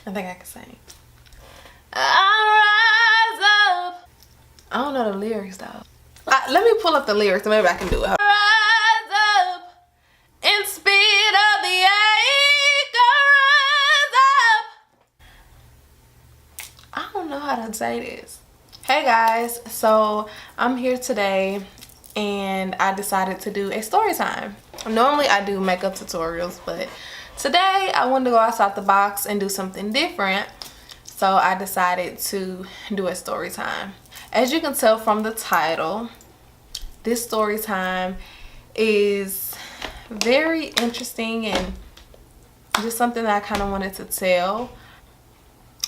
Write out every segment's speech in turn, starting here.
I think I can sing. I rise up. I don't know the lyrics though. Let me pull up the lyrics and maybe I can do it. Rise up and speed up the anchor. Rise up. I don't know how to say this. Hey guys, so I'm here today and I decided to do a story time. Normally I do makeup tutorials, but today I wanted to go outside the box and do something different. So I decided to do a story time. As you can tell from the title, this story time is very interesting and just something that I kind of wanted to tell.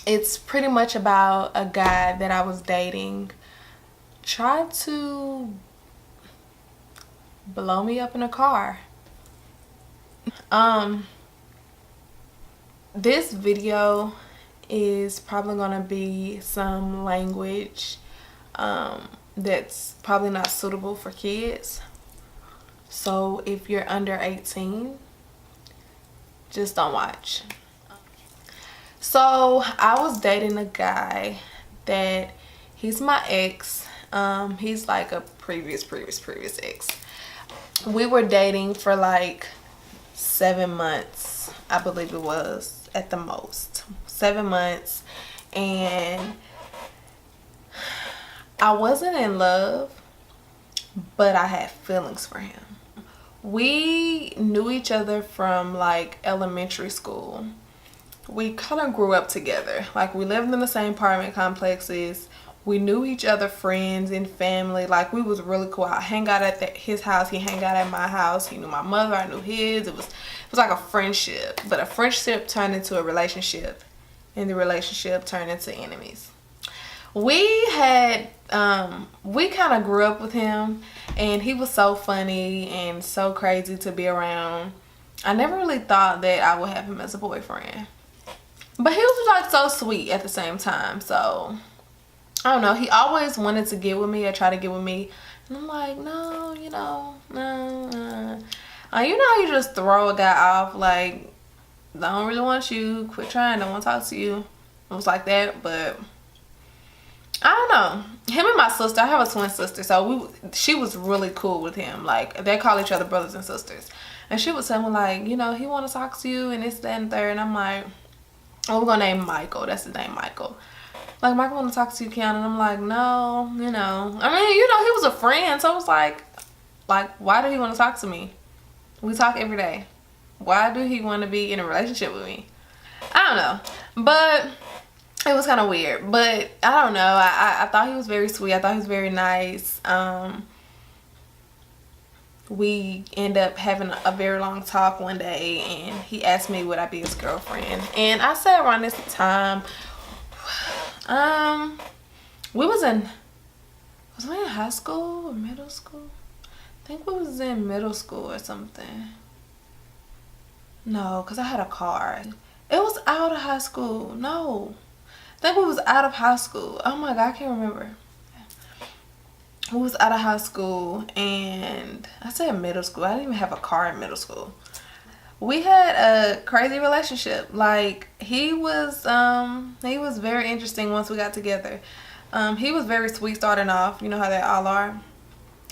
It's pretty much about a guy that I was dating tried to blow me up in a car. This video is probably gonna be some language that's probably not suitable for kids. So if you're under 18, just don't watch. So I was dating a guy that he's my ex. He's like a previous ex. We were dating for like 7 months, I believe it was, at the most 7 months, and I wasn't in love, but I had feelings for him. We knew each other from like elementary school. We kind of grew up together. Like, we lived in the same apartment complexes. We knew each other, friends and family. Like, we was really cool. I hang out at his house. He hang out at my house. He knew my mother. I knew his. It was like a friendship. But a friendship turned into a relationship. And the relationship turned into enemies. We kind of grew up with him. And he was so funny and so crazy to be around. I never really thought that I would have him as a boyfriend. But he was like so sweet at the same time. So I don't know, he always wanted to get with me or try to get with me, and I'm like, no, you know, no. You know how you just throw a guy off, like, don't really want you, quit trying, don't want to talk to you. It was like that. But I don't know, him and my sister, I have a twin sister, so she was really cool with him. Like, they call each other brothers and sisters, and she would tell me, like, you know, he want to talk to you and this, that, and third. And I'm like, oh, we're gonna name Michael. That's his name, Michael. Like, Michael want to talk to you, Kiana. And I'm like, no, you know. I mean, you know, he was a friend. So I was like, why do he want to talk to me? We talk every day. Why do he want to be in a relationship with me? I don't know. But it was kind of weird. But I don't know. I thought he was very sweet. I thought he was very nice. We end up having a very long talk one day, and he asked me would I be his girlfriend. And I said around this time, was we in high school or middle school? I think we was in middle school or something. No, because I had a car. It was out of high school. No, I think we was out of high school. Oh my God, I can't remember. We was out of high school, and I said middle school. I didn't even have a car in middle school. We had a crazy relationship. Like, he was very interesting once we got together. He was very sweet starting off, you know how they all are.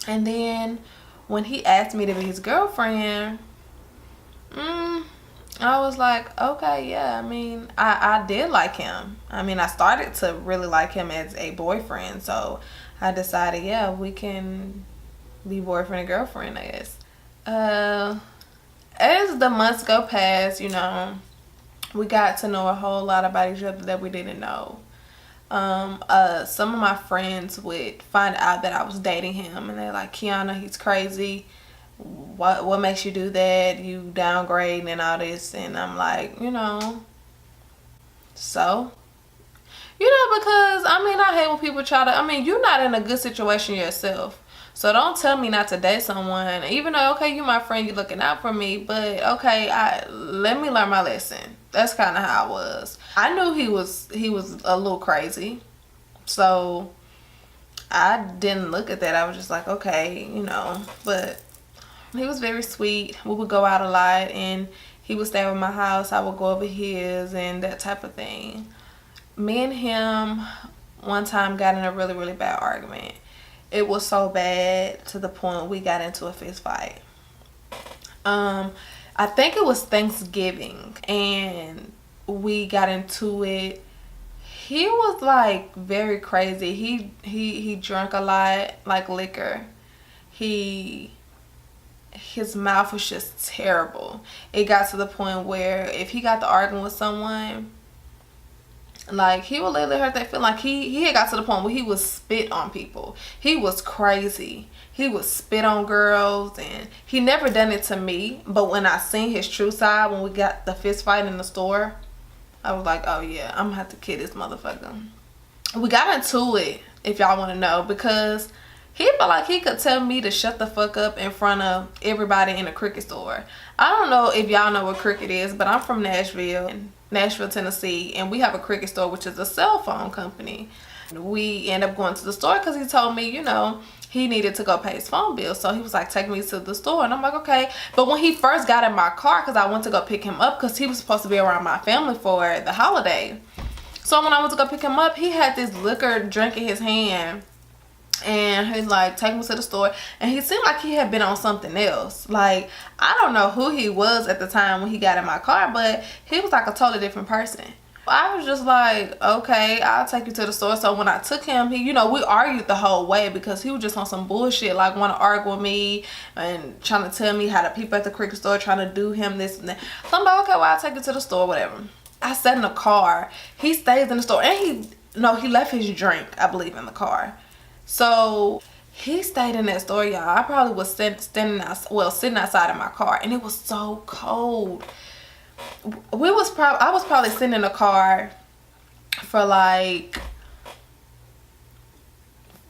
And then when he asked me to be his girlfriend, I was like, okay, yeah. I mean, I did like him. I mean, I started to really like him as a boyfriend, so I decided, yeah, we can be boyfriend and girlfriend, I guess. As the months go past, you know, we got to know a whole lot about each other that we didn't know. Some of my friends would find out that I was dating him, and they're like, Kiana, he's crazy. What makes you do that? You downgrading and all this. And I'm like, you know, so, you know, because I mean, I hate when people try to, I mean, you're not in a good situation yourself. So don't tell me not to date someone, even though, okay, you my friend, you looking out for me, but okay, let me learn my lesson. That's kind of how I was. I knew he was a little crazy, so I didn't look at that. I was just like, okay, you know, but he was very sweet. We would go out a lot, and he He would stay over my house. I would go over his and that type of thing. Me and him one time got in a really, really bad argument. It was so bad to the point we got into a fist fight. I think it was Thanksgiving and we got into it. He was like very crazy. He drank a lot, like liquor. His mouth was just terrible. It got to the point where if he got to arguing with someone, like he would literally hurt their feelings. Like he had got to the point where he would spit on people. He was crazy. He would spit on girls, and he never done it to me. But when I seen his true side, when we got the fist fight in the store, I was like, oh yeah, I'm gonna have to kill this motherfucker. We got into it, if y'all want to know, because he felt like he could tell me to shut the fuck up in front of everybody in the Cricket store. I don't know if y'all know what Cricket is, but I'm from Nashville, Tennessee, and we have a Cricket store, which is a cell phone company. We end up going to the store because he told me, you know, he needed to go pay his phone bill. So he was like, take me to the store. And I'm like, okay. But when he first got in my car, because I went to go pick him up because he was supposed to be around my family for the holiday. So when I went to go pick him up, he had this liquor drink in his hand. And he's like, take me to the store. And he seemed like he had been on something else. Like, I don't know who he was at the time when he got in my car, but he was like a totally different person. I was just like, okay, I'll take you to the store. So when I took him, we argued the whole way because he was just on some bullshit, like want to argue with me and trying to tell me how the people at the Cricket store trying to do him this and that. So I'm like, okay, well, I'll take you to the store, whatever. I sat in the car. He stays in the store, and he left his drink, I believe, in the car. So he stayed in that store, y'all. I probably was sitting outside of my car, and it was so cold. I was probably sitting in the car for like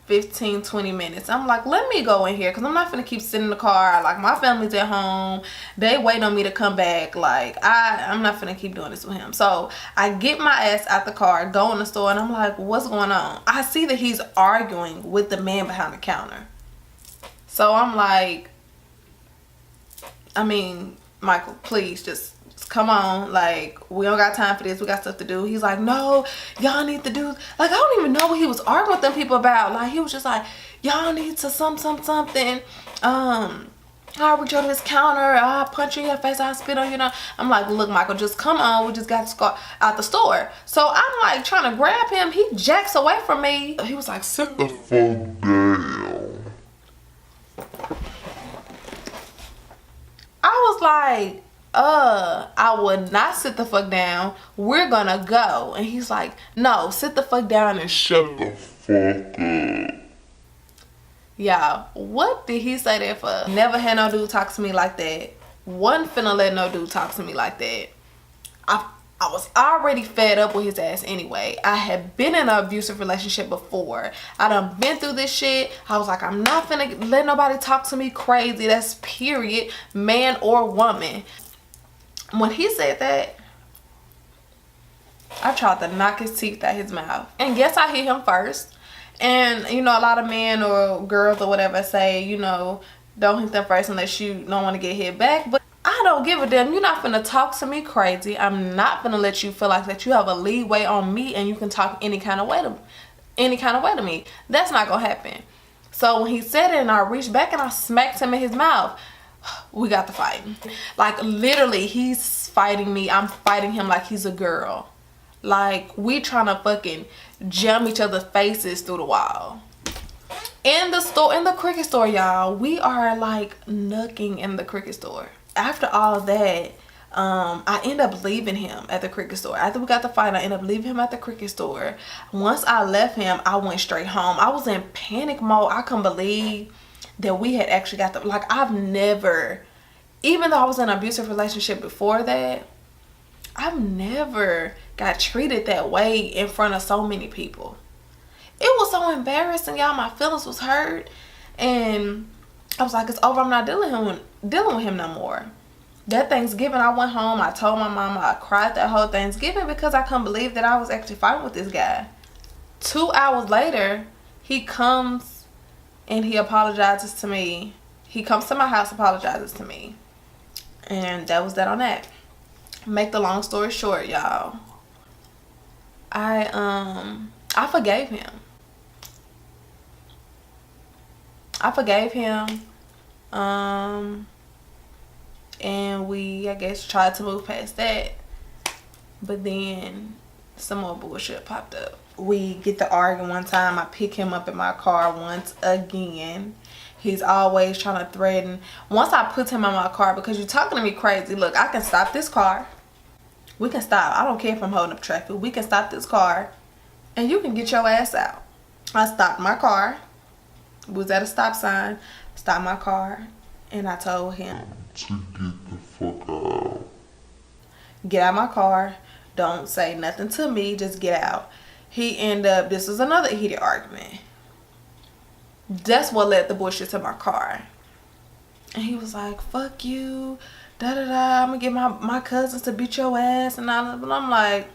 15-20 minutes. I'm like, let me go in here because I'm not gonna keep sitting in the car. Like, my family's at home, they waiting on me to come back. Like, I'm not gonna keep doing this with him. So I get my ass out the car, go in the store, and I'm like, what's going on? I see that he's arguing with the man behind the counter. So I'm like, I mean, Michael, please just come on. Like, we don't got time for this. We got stuff to do. He's like, no, y'all need to do. Like, I don't even know what he was arguing with them people about. Like, he was just like, y'all need to something. I'll reach over this counter. I'll punch you in your face. I'll spit on you. I'm like, look, Michael, just come on. We just got to go out the store. So I'm like trying to grab him. He jacks away from me. He was like, sit the fuck down. I was like, I would not sit the fuck down. We're gonna go. And he's like, no, sit the fuck down and shut the fuck up. Y'all, what did he say that for? Never had no dude talk to me like that. Wasn't finna let no dude talk to me like that. I was already fed up with his ass anyway. I had been in an abusive relationship before. I done been through this shit. I was like, I'm not finna let nobody talk to me crazy. That's period, man or woman. When he said that, I tried to knock his teeth out his mouth. And yes, I hit him first. And, a lot of men or girls or whatever say, don't hit them first unless you don't want to get hit back. But I don't give a damn. You're not finna talk to me crazy. I'm not finna let you feel like that you have a leeway on me and you can talk any kind of way to me. That's not gonna happen. So when he said it and I reached back and I smacked him in his mouth, we got to fighting. Like, literally, he's fighting me. I'm fighting him like he's a girl. Like, we trying to fucking jam each other's faces through the wall. In the Cricket store, y'all, we are like nooking in the Cricket store. After all of that, I end up leaving him at the Cricket store. After we got the fight, I ended up leaving him at the Cricket store. Once I left him, I went straight home. I was in panic mode. I couldn't believe that we had actually got the, like, I've never, even though I was in an abusive relationship before that, I've never got treated that way in front of so many people. It was so embarrassing, y'all. My feelings was hurt, and I was like, it's over. I'm not dealing with him no more. That Thanksgiving, I went home. I told my mama. I cried that whole Thanksgiving because I couldn't believe that I was actually fighting with this guy. 2 hours later, he comes and he apologizes to me. He comes to my house, apologizes to me. And that was that on that. Make the long story short, y'all, I forgave him. I forgave him. And we, I guess, tried to move past that. But then some more bullshit popped up. We get to arguing one time. I pick him up in my car once again. He's always trying to threaten. Once I put him in my car, because you're talking to me crazy. Look, I can stop this car. We can stop. I don't care if I'm holding up traffic. We can stop this car. And you can get your ass out. I stopped my car. Was at a stop sign. Stopped my car. And I told him to get the fuck out. Get out of my car. Don't say nothing to me. Just get out. He ended up, this was another heated argument. That's what led the bullshit to my car. And he was like, fuck you. Da da da. I'm going to get my cousins to beat your ass. And all that. But I'm like,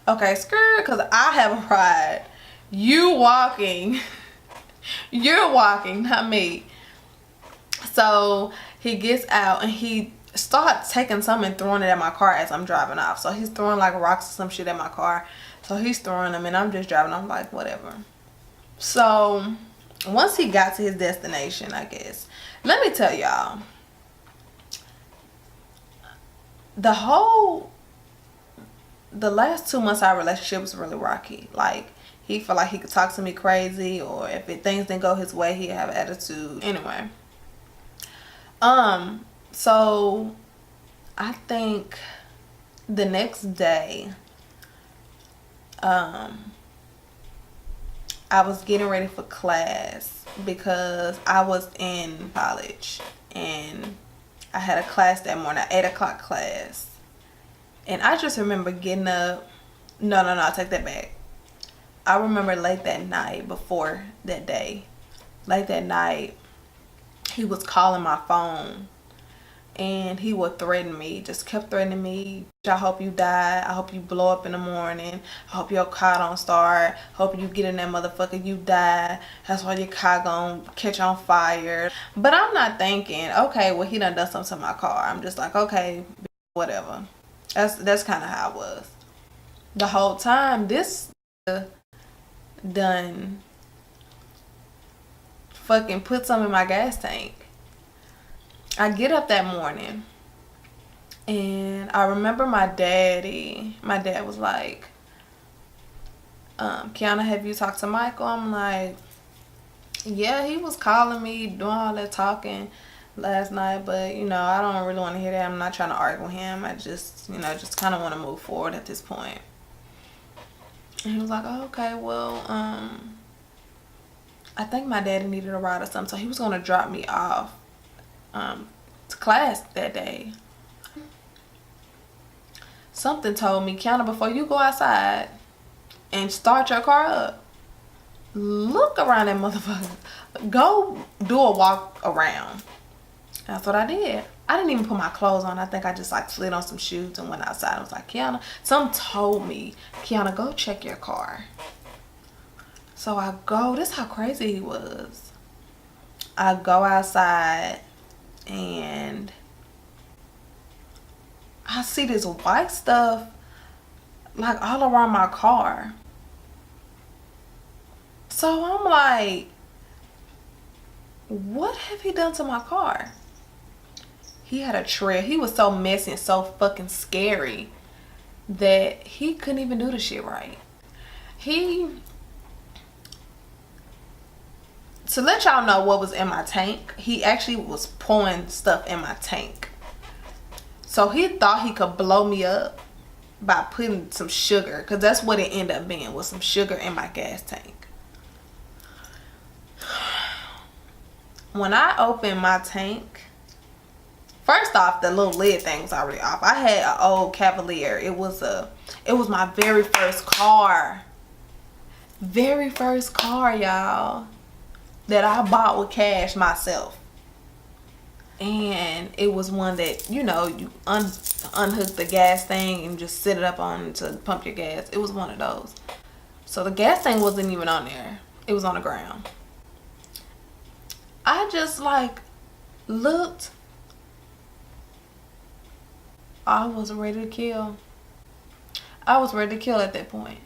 okay, skirt. Because I have a ride. You walking. You're walking, not me. So he gets out and he starts taking something and throwing it at my car as I'm driving off. So he's throwing like rocks or some shit at my car. So he's throwing them and I'm just driving. I'm like, whatever. So once he got to his destination, I guess, let me tell y'all, the last 2 months of our relationship was really rocky. Like, he felt like he could talk to me crazy, or if things didn't go his way, he'd have attitude. Anyway. So I think the next day, I was getting ready for class because I was in college and I had a class that morning, an 8 o'clock class. And I just remember getting up. No, I take that back. I remember late that night, before that day, late that night, he was calling my phone and he would threaten me, just kept threatening me. I hope you die. I hope you blow up in the morning. I hope your car don't start. Hope you get in that motherfucker, you die. That's why your car gonna catch on fire. But I'm not thinking, okay, well, he done something to my car. I'm just like, okay, whatever. That's kind of how I was. The whole time, this done fucking put some in my gas tank. I get up that morning and I remember my dad was like, Kiana, have you talked to Michael? I'm like, yeah, he was calling me, doing all that talking last night, but I don't really want to hear that. I'm not trying to argue with him. I just just kind of want to move forward at this point. And he was like, oh, okay, well, I think my daddy needed a ride or something, so he was gonna drop me off to class that day. Something told me, Kiana, before you go outside and start your car up, look around that motherfucker. Go do a walk around. That's what I did. I didn't even put my clothes on. I think I just like slid on some shoes and went outside. I was like, Kiana, something told me, Kiana, go check your car. So I go, this is how crazy he was. I go outside and I see this white stuff like all around my car. So I'm like, what have he done to my car? He had a trail. He was so messy and so fucking scary that he couldn't even do the shit right. To let y'all know what was in my tank, he actually was pouring stuff in my tank. So he thought he could blow me up by putting some sugar, because that's what it ended up being, was some sugar in my gas tank. When I opened my tank, first off, the little lid thing was already off. I had an old Cavalier. It was my very first car. Very first car, y'all, that I bought with cash myself. And it was one that, you unhook the gas thing and just sit it up on to pump your gas. It was one of those. So the gas thing wasn't even on there. It was on the ground. I just looked. I was ready to kill. I was ready to kill at that point.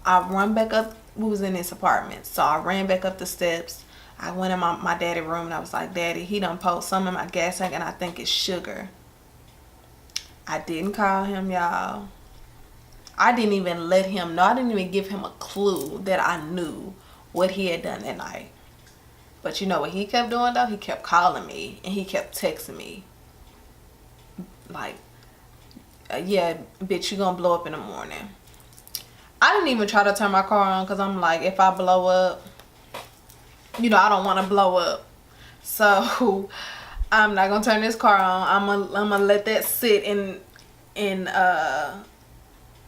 I run back up. We was in his apartment, so I ran back up the steps. I went in my daddy room and I was like, Daddy, he done poured some in my gas tank and I think it's sugar. I didn't call him, y'all. I didn't even let him know. I didn't even give him a clue that I knew what he had done that night. But you know what he kept doing though? He kept calling me and he kept texting me. Like, yeah, bitch, you gonna blow up in the morning. I didn't even try to turn my car on because I'm like, if I blow up, you know, I don't want to blow up. So I'm not gonna turn this car on. I'm gonna let that sit and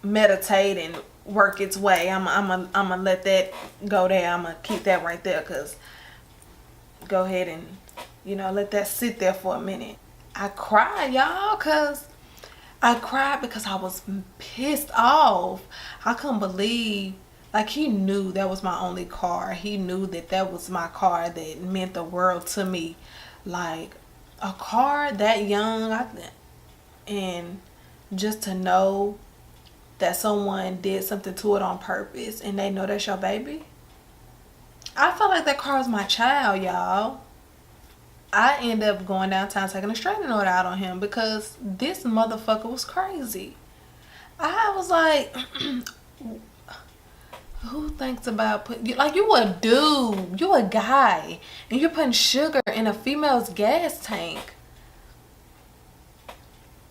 meditate and work its way. I'm gonna let that go there. I'm gonna keep that right there, cause go ahead and, you know, let that sit there for a minute. I cried, y'all, cause I cried because I was pissed off. I couldn't believe, like, he knew that was my only car. He knew that that was my car that meant the world to me. Like, a car that young, and just to know that someone did something to it on purpose and they know that's your baby. I felt like that car was my child, y'all. I ended up going downtown taking a restraining order out on him because this motherfucker was crazy. I was like, who thinks about like, you a dude, you a guy, and you're putting sugar in a female's gas tank.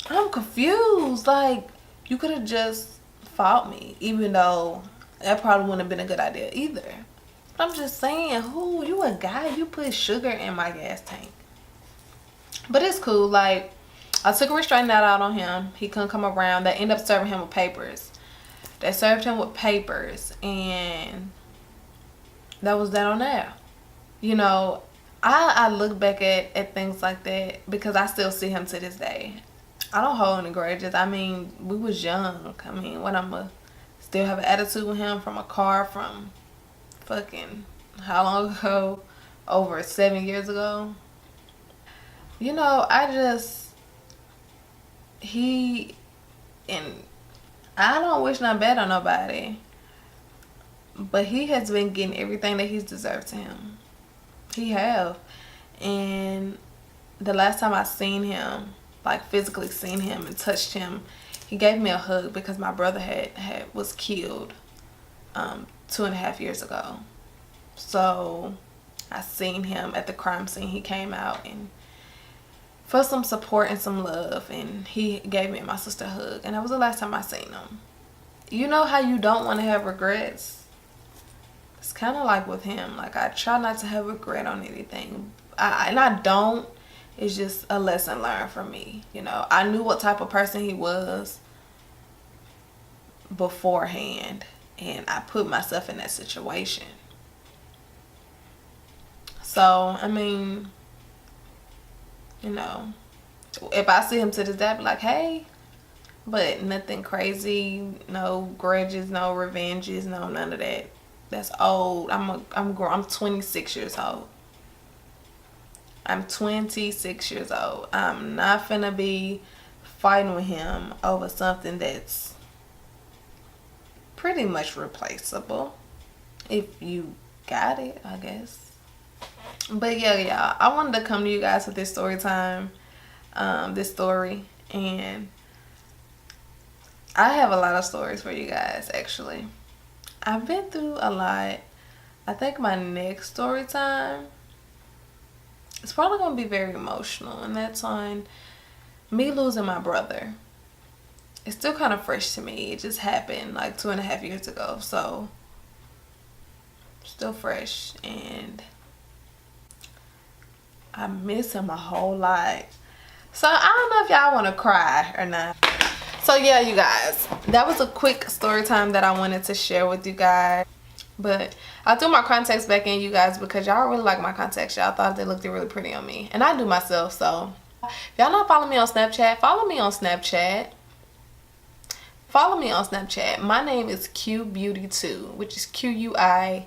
I'm confused. Like, you could have just fought me, even though that probably wouldn't have been a good idea either. But I'm just saying, who, you a guy, you put sugar in my gas tank. But it's cool. Like, I took a restraining order out on him. He couldn't come around. They ended up serving him with papers. They served him with papers, and that was that on that. You know, I look back at things like that because I still see him to this day. I don't hold any grudges. I mean, we was young. I mean, what, I'ma still have an attitude with him from a car from fucking how long ago? Over 7 years ago. You know, and I don't wish not bad on nobody, but he has been getting everything that he's deserved to him. He have. And the last time I seen him, like physically seen him and touched him, he gave me a hug because my brother was killed 2.5 years ago. So I seen him at the crime scene. He came out and for some support and some love, and he gave me and my sister a hug, and that was the last time I seen him. You know how you don't want to have regrets? It's kind of like with him. Like, I try not to have regret on anything, and I don't. It's just a lesson learned for me. You know, I knew what type of person he was beforehand, and I put myself in that situation. So, I mean, you know, if I see him to this day, I'd be like, hey, but nothing crazy, no grudges, no revenges, no none of that. That's old. I'm 26 years old. I'm 26 years old. I'm not finna be fighting with him over something that's pretty much replaceable. If you got it, I guess. But yeah, y'all, I wanted to come to you guys with this story time. This story. And I have a lot of stories for you guys, actually. I've been through a lot. I think my next story time, it's probably going to be very emotional, and that's on me losing my brother. It's still kind of fresh to me. It just happened like 2.5 years ago, so still fresh, and I miss him a whole lot. So I don't know if y'all want to cry or not. So yeah, you guys, that was a quick story time that I wanted to share with you guys. But I threw my contacts back in, you guys, because y'all really like my contacts. Y'all thought they looked really pretty on me, and I do myself. So if y'all not follow me on Snapchat, follow me on Snapchat. Follow me on Snapchat. My name is QBeauty2, which is QUIBEAUTY,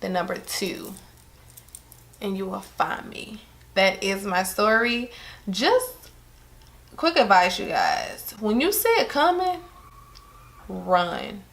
the number 2, and you will find me. that is my story. Just quick advice, you guys. When you see it coming, run.